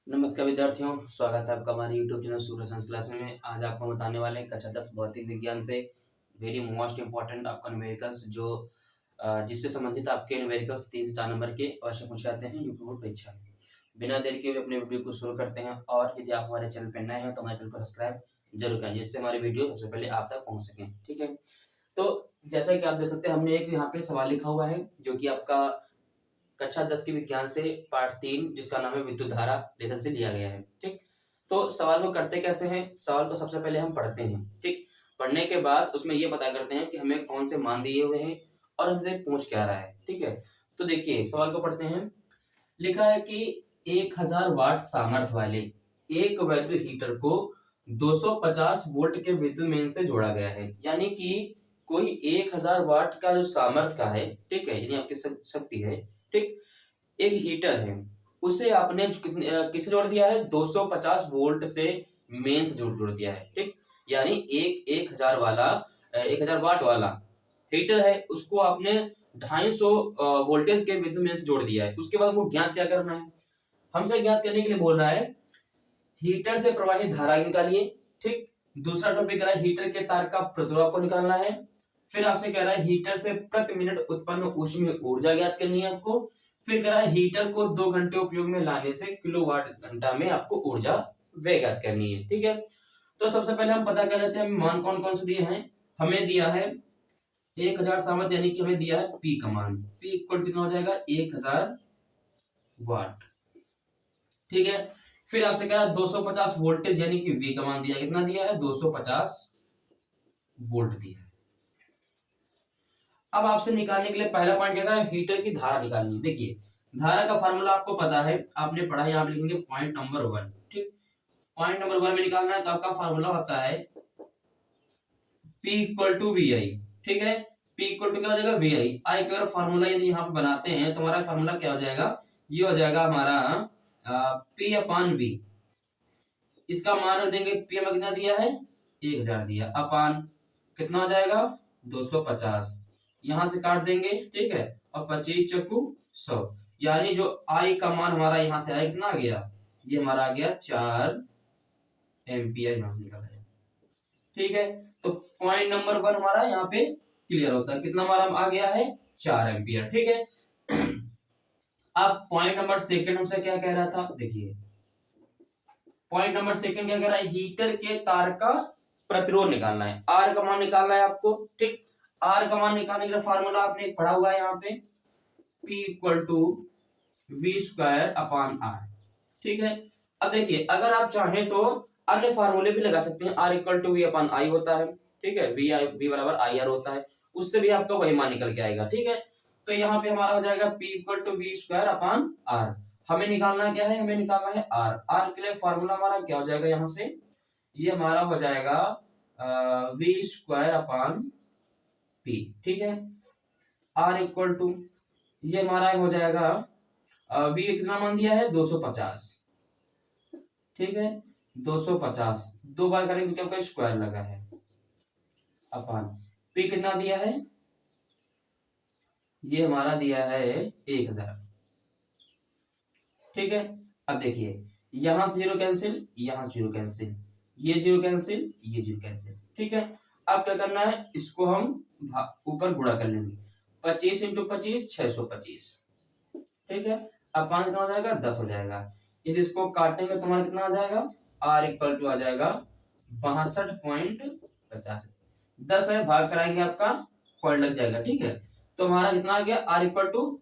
नमस्कार विद्यार्थियों, स्वागत है आपका हमारे यूट्यूब चैनल सूर्य साइंस क्लास में। आज आपको बताने वाले हैं कक्षा 10 भौतिक विज्ञान से वेरी मोस्ट इंपॉर्टेंट आपका न्यूमेरिकल्स जो जिससे संबंधित आपके न्यूमेरिकल्स 3 से 4 नंबर के अवश्य पूछे जाते हैं यूट्यूब बोर्ड परीक्षा में। बिना देर के हुए अपने वीडियो को शुरू करते हैं और यदि आप हमारे चैनल पर नए हैं तो हमारे चैनल को सब्सक्राइब जरूर करें जिससे हमारी वीडियो सबसे पहले आप तक पहुँच सकें। ठीक है, तो जैसा कि आप देख सकते हैं हमने एक यहाँ पे सवाल लिखा हुआ है जो कि आपका कक्षा 10 के विज्ञान से पार्ट 3 जिसका नाम है विद्युत धारा लेसन से लिया गया है। ठीक, तो सवाल को करते कैसे हैं? सवाल को सबसे पहले हम पढ़ते हैं। ठीक, पढ़ने के बाद उसमें ये पता करते हैं कि हमें कौन से मान दिए हुए हैं और हमसे पूछ क्या रहा है। ठीक है, तो देखिए सवाल को पढ़ते हैं। लिखा है कि 1000 वाट सामर्थ्य वाले एक वैद्युत हीटर को 250 वोल्ट के विद्युत मेन से जोड़ा गया है। यानी कि कोई 1000 वाट का जो सामर्थ्य का है, ठीक है, यानी आपकी शक्ति है, ठीक, एक हीटर है, उसे आपने किसे जोड़ दिया है? 250 वोल्ट से मेन से जोड़ दिया है। ठीक, यानी एक 1000 वाट वाला हीटर है, उसको आपने 250 वोल्टेज के विद्युत मेन से जोड़ दिया है। उसके बाद वो ज्ञात क्या करना है? हमसे ज्ञात करने के लिए बोल रहा है हीटर से प्रवाहित धारा निकालिए। ठीक, दूसरा टॉपिक कह रहा है हीटर के तार का प्रतिरोध आपको निकालना है। फिर आपसे कह रहा है हीटर से प्रति मिनट उत्पन्न ऊष्मीय ऊर्जा ज्ञात करनी है आपको। फिर कह रहा है हीटर को 2 घंटे उपयोग में लाने से किलोवाट घंटा में आपको ऊर्जा व्यय ज्ञात करनी है। ठीक है, तो सबसे पहले हम पता कर लेते हैं मान कौन कौन से दिए हैं। हमें दिया है 1000 सामर्थ्य, यानी कि हमें दिया है पी का मान। पी इक्वल कितना हो जाएगा? 1000 वाट। ठीक है, फिर आपसे कह रहा है 250 वोल्टेज, यानी कि वी का मान दिया, कितना दिया है? 250 वोल्ट दिया है। अब आपसे निकालने के लिए पहला पॉइंट क्या है? हीटर की धारा निकालनी है। देखिए धारा का फार्मूला आपको पता है, आपने पढ़ा है, आप लिखेंगे पॉइंट नंबर 1। ठीक, पॉइंट नंबर 1 में निकालना है तो आपका फार्मूला होता है P इक्वल टू वी आई। ठीक है, P इक्वल टू क्या हो जाएगा? वी आई। आई का फार्मूला यदि यहाँ पे बनाते हैं तो हमारा फार्मूला क्या हो जाएगा? ये हो जाएगा हमारा P अपान वी। इसका मान रख देंगे, P हमें कितना दिया है? 1000 दिया, अपान कितना हो जाएगा? 250। यहां से काट देंगे, ठीक है, और 25 चक्कू 100, यानी जो आई का मान हमारा यहां से आया कितना आ गया? ये हमारा आ गया 4 एम्पियर, यहां से निकल आया। ठीक है, तो पॉइंट नंबर 1 हमारा यहाँ पे क्लियर होता है। कितना हमारा आ गया है? 4 एम्पियर। ठीक है, अब पॉइंट नंबर सेकंड हमसे क्या कह रहा था? देखिए पॉइंट नंबर सेकंड क्या कह रहा है? हीटर के तार का प्रतिरोध निकालना है, आर का मान निकालना है आपको। ठीक, आर का मान निकालने के लिए फार्मूला आपने पढ़ा हुआ है यहाँ पे, P equal to V square upon R. ठीक है, अब देखिए अगर आप चाहें तो अन्य फार्मूले भी लगा सकते हैं। R equal to V upon I होता है, ठीक है, वी बराबर आई आर होता है, उससे भी आपका वही मान निकल के आएगा। ठीक है, तो यहाँ पे हमारा हो जाएगा P equal to V square upon R. हमें निकालना क्या है? हमें निकालना है आर। आर के लिए फॉर्मूला हमारा क्या हो जाएगा? यहाँ से ये हमारा हो जाएगा वी स्क्वायर अपान पी। ठीक है, आर इक्वल टू ये हमारा हो जाएगा वी कितना मान दिया है? 250। ठीक है, 250 दो बार करेंगे क्योंकि स्क्वायर लगा है, अपान पी कितना दिया है? ये हमारा दिया है 1000। ठीक है, अब देखिए यहां से जीरो कैंसिल, यहां जीरो कैंसिल, ये जीरो कैंसिल, ये जीरो कैंसिल। ठीक है, अब क्या करना है? इसको हम ऊपर गुणा कर लेंगे। 25 इंटू 25 625। ठीक है, अब 5 कितना हो जाएगा? 10 हो जाएगा। यदि इसको काटेंगे तो हमारा कितना आ जाएगा? आर इक्वल टू आ जाएगा 62.50। 10 है, भाग कराएंगे आपका पॉइंट लग जाएगा। ठीक है, तो हमारा कितना आ गया? R equal to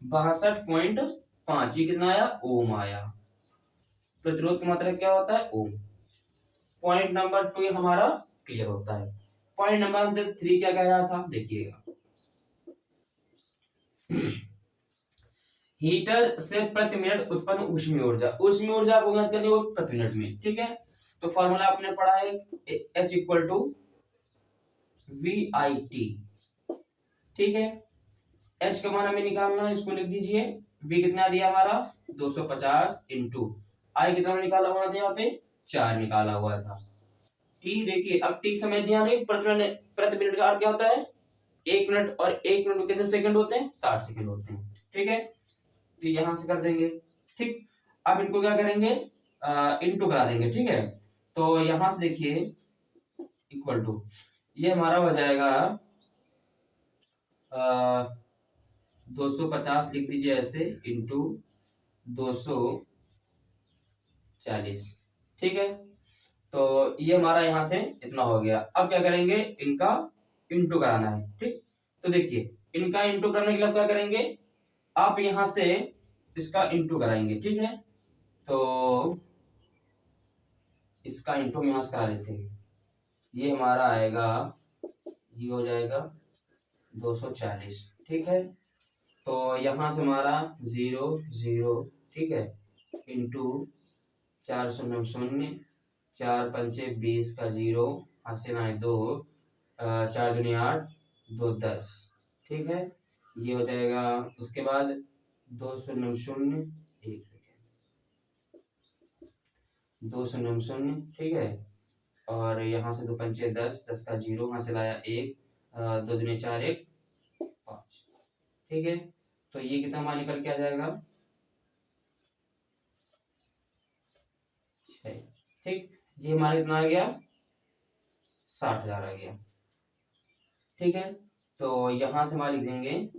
62.5। ये कितना आया? ओम आया। प्रतिरोध की मात्रा क्या होता है? ओम। पॉइंट नंबर 2 हमारा क्लियर होता है। पॉइंट नंबर 3 क्या कह रहा था? देखिएगा हीटर से प्रति मिनट उत्पन्न ऊष्मीय ऊर्जा, ऊष्मीय ऊर्जा आपको ज्ञात करनी हो प्रति मिनट में। ठीक है, तो फॉर्मूला आपने पढ़ा है H equal to V I T. ठीक है, H का मान हमें निकालना है, इसको लिख दीजिए। V कितना दिया हमारा? 250 इंटू आई कितना निकाला हुआ था? यहाँ पे 4 निकाला हुआ था। T देखिए, अब T समय दिया नहीं, प्रति मिनट का अर्थ क्या होता है? 1 मिनट, और 1 मिनट में कितने सेकंड होते हैं? 60 सेकंड होते हैं। ठीक है, तो यहां से कर देंगे। ठीक, अब इनको क्या करेंगे, इनटू करा देंगे, ठीक है। तो यहां से देखिए इक्वल टू, ये हमारा हो जाएगा 250 लिख दीजिए ऐसे, इंटू 240, ठीक है। तो ये हमारा यहाँ से इतना हो गया। अब क्या करेंगे, इनका इंटू कराना है, ठीक। तो देखिए इनका इंटू करने के लिए क्या करेंगे, आप यहां से इसका इंटू कराएंगे, ठीक है। तो इसका इंटू हम यहां से करा देते हैं, ये हमारा आएगा, ये हो जाएगा 240, ठीक है। तो यहां से हमारा 0 0, ठीक है, इंटू 400, 4×5 = 20 का 0, हाथ ना 2, 4×2 = 8, 2 10, ठीक है। ये हो जाएगा, उसके बाद 200, 1 सेकेंड, 200, ठीक है। और यहाँ से 2×5 = 10, 10 का 0, यहाँ से लाया 1, 2×2 = 4, 1 5, ठीक है। तो ये कितना हमारा निकल के आ जाएगा 6, ठीक। ये हमारा कितना आ गया 60,000 आ गया, ठीक है। तो यहां से हमारा लिख देंगे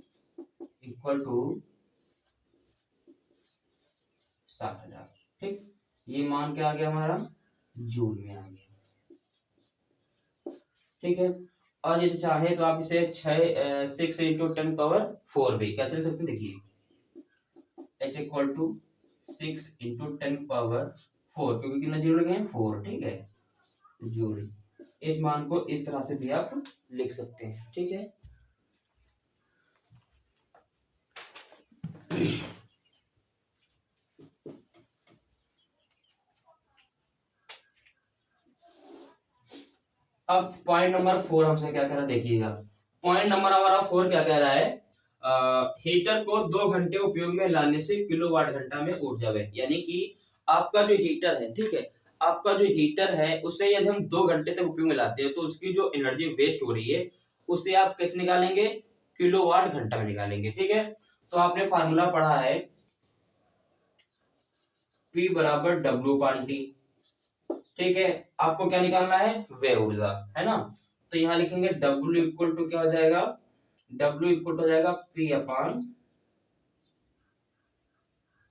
इक्वल टू 60,000, ठीक। ये मान क्या आ गया हमारा, जूल में आ गया, ठीक है। और यदि चाहे तो आप इसे 6 × 10⁴ भी कैसे लिख सकते हैं, देखिए h = 6 × 10⁴, क्योंकि कितना जीरो लगे हैं 4, ठीक है, जूल। इस मान को इस तरह से भी आप लिख सकते हैं, ठीक है। अब पॉइंट नंबर 4 हमसे क्या कह रहा है, देखिएगा। पॉइंट नंबर हमारा 4 क्या कह रहा है, हीटर को 2 घंटे उपयोग में लाने से किलोवाट घंटा में ऊर्जा है। यानी कि आपका जो हीटर है, ठीक है, आपका जो हीटर है उसे यदि हम 2 घंटे तक उपयोग में लाते हैं तो उसकी जो एनर्जी वेस्ट हो रही है उसे आप कैसे निकालेंगे, किलोवाट घंटा में निकालेंगे, ठीक है। तो आपने फार्मूला पढ़ा है P = W/T, ठीक है। आपको क्या निकालना है, वे ऊर्जा, है ना। तो यहाँ लिखेंगे W = क्या हो जाएगा, W = हो जाएगा P/,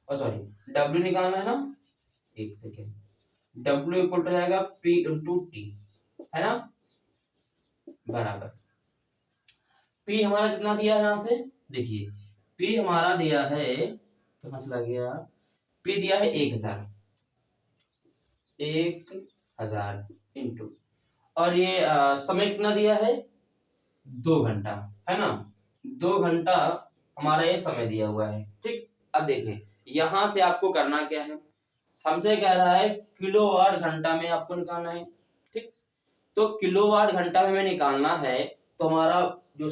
सॉरी W निकालना है ना, एक सेकेंड, W = हो जाएगा P × T, है ना, बराबर। P हमारा कितना दिया है, यहाँ से देखिए P हमारा दिया है, कहाँ चला गया, P दिया है 1000, 1000 इंटू, और ये समय कितना दिया है 2 घंटा, है ना, 2 घंटा हमारा ये समय दिया हुआ है, ठीक। अब देखें यहां से आपको करना क्या है, हमसे कह रहा है किलोवाट घंटा में आपको निकालना है, ठीक। तो किलोवाट घंटा में हमें निकालना है, तो हमारा जो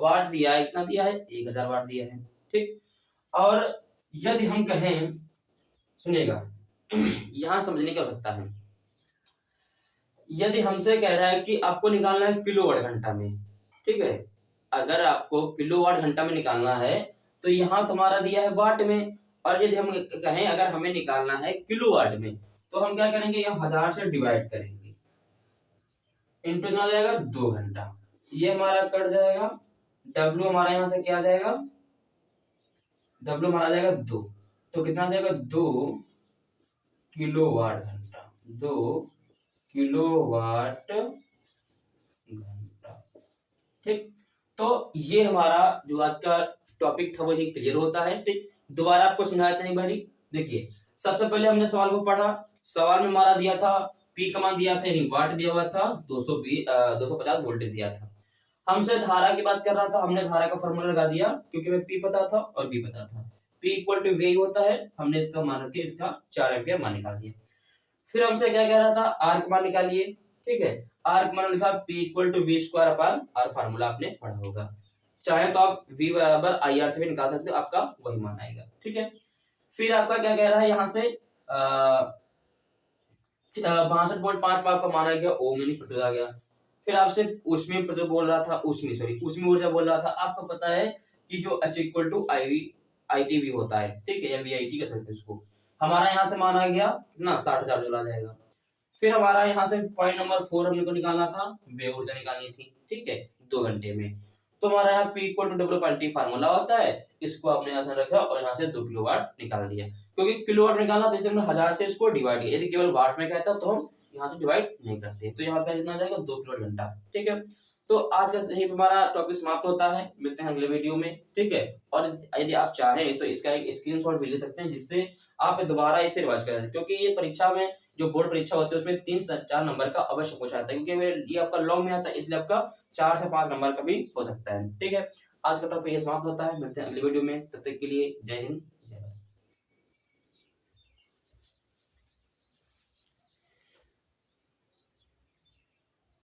वाट दिया है कितना दिया है, 1000 वाट दिया है, ठीक। और यदि हम कहें, सुनिएगा यहां समझने की आवश्यकता है, यदि हमसे कह रहा है कि आपको निकालना है किलोवाट घंटा में, ठीक है, अगर आपको किलोवाट घंटा में निकालना है तो यहाँ तुम्हारा दिया है वाट में, और यदि हम कहें अगर हमें निकालना है किलोवाट में तो हम क्या करेंगे, यहाँ 1000 से डिवाइड करेंगे, इंटू कितना जाएगा 2 घंटा, ये हमारा कट जाएगा, डब्ल्यू हमारा यहाँ से क्या आ जाएगा, डब्ल्यू हमारा आ जाएगा 2, तो कितना आ जाएगा 2 किलोवाट घंटा, 2 किलोवाट घंटा, ठीक। तो ये हमारा जो आज का टॉपिक था वही क्लियर होता है, ठीक। दोबारा आपको समझाते हैं भाई, देखिए सबसे पहले हमने सवाल को पढ़ा, सवाल में हमारा दिया था पी का मान दिया था, यानी वाट दिया हुआ था, 250 वोल्टेज दिया था। हमसे धारा की बात कर रहा था, हमने धारा का फॉर्मूला लगा दिया क्योंकि हमें पी पता था और वी पता था, P = V होता है, हमने इसका मान रख के इसका 4 एम्पियर मान निकाल दिया। फिर हमसे क्या कह रहा था, आर का मान निकालिए, ठीक है, आर का मान लिखा P = V²/R, फार्मूला आपने पढ़ा होगा, चाहे तो आप V = IR से भी निकाल सकते हो, आपका वही मान आएगा, ठीक है। फिर आपका क्या कह रहा है, यहाँ से 62.5 आपका मान आ गया, ओम यानी प्रति आ गया। फिर आपसे उसमें प्रति बोल रहा था, उसमें ऊर्जा बोल रहा था, आपको पता है कि जो H = IV ITV होता है, ठीक है, या VIT कह सकते हैं उसको, हमारा यहाँ से मान आ गया कितना 60,000 जूल आ जाएगा। फिर हमारा यहाँ से पॉइंट नंबर 4 हमने को निकालना था, वे ऊर्जा निकालनी थी, ठीक है, 2 घंटे में। तो हमारा यहाँ P equal to W formula होता है, इसको आपने यहाँ से रखा और यहाँ से 2 किलोवाट निकाल दिया, क्योंकि किलोवाट निकालना तो हमने 1000 से इसको डिवाइड किया, यदि केवल वाट में कहता तो हम यहाँ से डिवाइड नहीं करते। तो यहाँ पे कितना जाएगा 2 किलोवाट घंटा, ठीक है। तो आज का यही पे हमारा टॉपिक समाप्त होता है, मिलते हैं अगले वीडियो में, ठीक है। और यदि आप चाहें तो इसका एक स्क्रीनशॉट भी ले सकते हैं, जिससे आप दोबारा इसे रिवाइज करें, क्योंकि ये परीक्षा में जो बोर्ड परीक्षा होती है उसमें 3 से 4 नंबर का अवश्य पूछा जाता है, क्योंकि ये आपका लॉन्ग में आता है, इसलिए आपका 4 से 5 नंबर का भी हो सकता है, ठीक है। आज का टॉपिक ये समाप्त होता है, मिलते हैं अगली वीडियो में, तब तक के लिए जय हिंद।